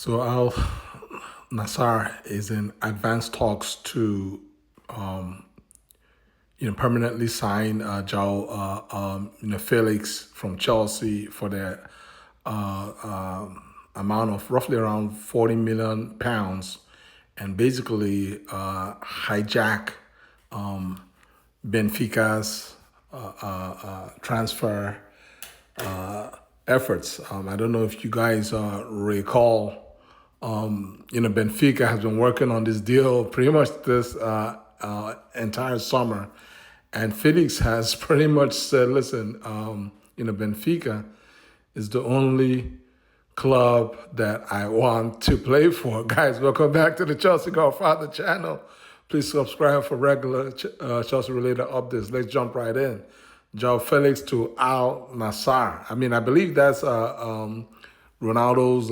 So Al Nassr is in advanced talks to, permanently sign JOAO Felix from Chelsea for the amount of roughly around 40 million pounds, and basically hijack Benfica's transfer efforts. I don't know if you guys recall, Benfica has been working on this deal pretty much this entire summer. And Felix has pretty much said, listen, Benfica is the only club that I want to play for. Guys, welcome back to the Chelsea Godfather channel. Please subscribe for regular Chelsea-related updates. Let's jump right in. JOAO Felix to Al Nassr. I mean, I believe that's Ronaldo's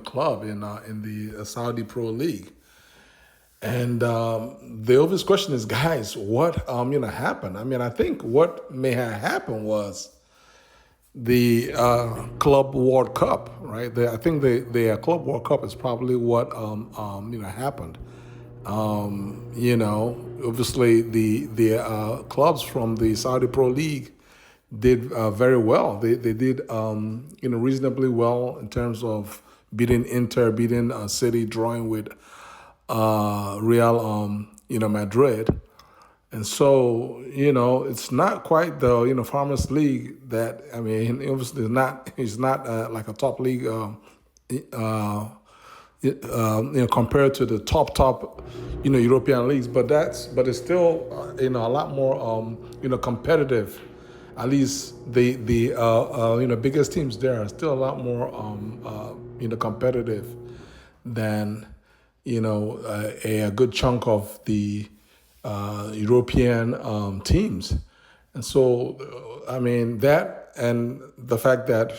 club in the Saudi Pro League. And the obvious question is, guys, what happened? I mean, I think what may have happened was the Club World Cup, right? I think the Club World Cup is probably what happened. Obviously the clubs from the Saudi Pro League did very well. They did reasonably well in terms of beating Inter, beating City, drawing with Real Madrid. And so, it's not quite the, Farmers League that, I mean, obviously it's not like a top league, compared to the top, European leagues, but it's still, a lot more, competitive. At least the biggest teams there are still a lot more, competitive than, a good chunk of the European teams. And so, I mean, that and the fact that,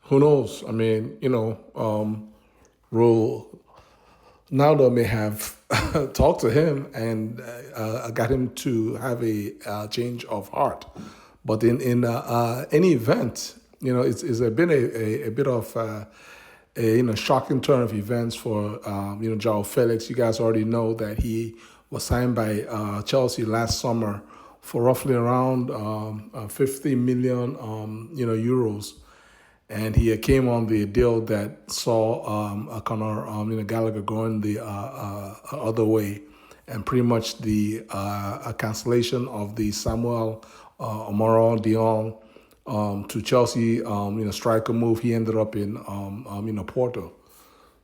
who knows, I mean, Ronaldo may have talked to him and got him to have a change of heart. But in any event, it's been a bit of a shocking turn of events for JOAO Felix. You guys already know that he was signed by Chelsea last summer for roughly around 50 million euros. And he came on the deal that saw Conor Gallagher going the other way, and pretty much the cancellation of the Samuel Omaro Dion to Chelsea striker move. He ended up in Porto.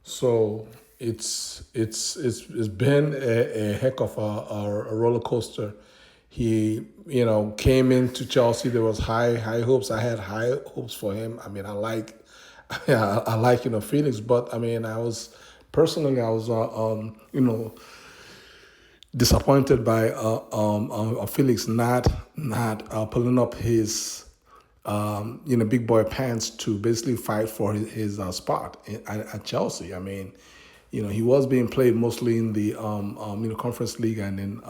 So it's been a heck of a roller coaster. He, came into Chelsea. There was high hopes. I had high hopes for him. I mean, I like Felix, but I mean, I was disappointed by Felix not pulling up his big boy pants to basically fight for his spot at Chelsea. I mean, he was being played mostly in the Conference League and in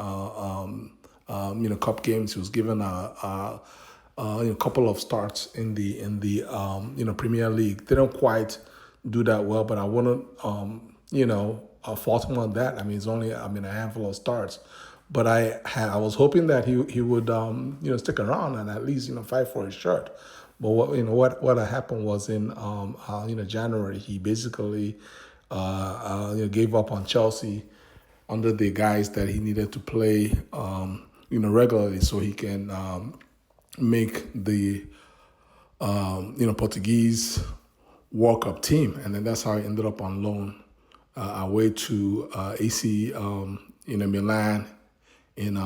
cup games. He was given a couple of starts in the Premier League. They don't quite do that well, but I wouldn't fault him on that. I mean, it's only a handful of starts, but I was hoping that he would stick around and at least fight for his shirt. But what happened was in January, he basically gave up on Chelsea under the guise that he needed to play regularly so he can make the Portuguese World Cup team, and then that's how he ended up on loan away to AC Milan in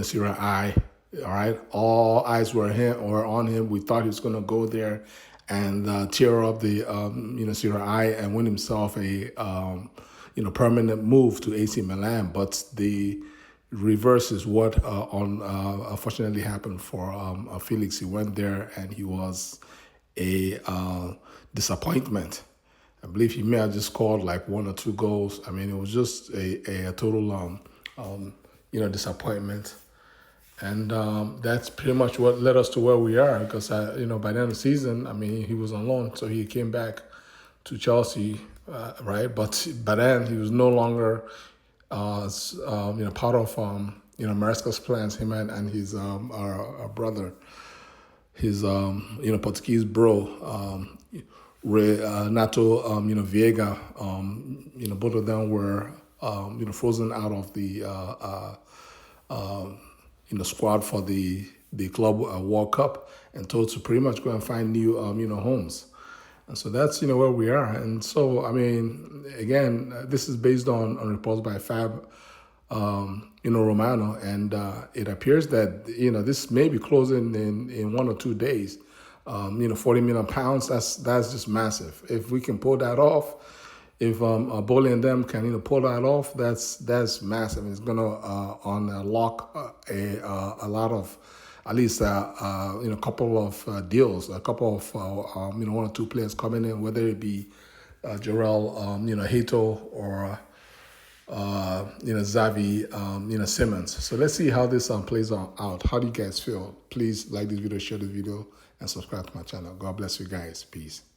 Serie A. All right, all eyes were on him. We thought he was going to go there and tear up the Serie A and win himself a permanent move to AC Milan, but the reverse is what unfortunately happened for Felix. He went there and he was a disappointment. I believe he may have just scored like 1 or 2 goals. I mean, it was just a total disappointment. And that's pretty much what led us to where we are, because by the end of the season, I mean, he was on loan, so he came back to Chelsea right? But by then he was no longer, part of Maresca's plans. Him and his our brother, his Portuguese bro, Renato Viega. Both of them were frozen out of the squad for the club World Cup and told to pretty much go and find new homes. And so that's where we are. And so I mean, again, this is based on reports by Fab, Romano, and it appears that this may be closing in 1 or 2 days. 40 million pounds. That's just massive. If we can pull that off, if Bowley and them can pull that off, that's massive. It's gonna unlock a lot of, at least a couple of deals, a couple of 1 or 2 players coming in, whether it be Jarrell Hato or Xavi Simmons. So let's see how this plays out. How do you guys feel? Please like this video, share this video, and subscribe to my channel. God bless you guys. Peace.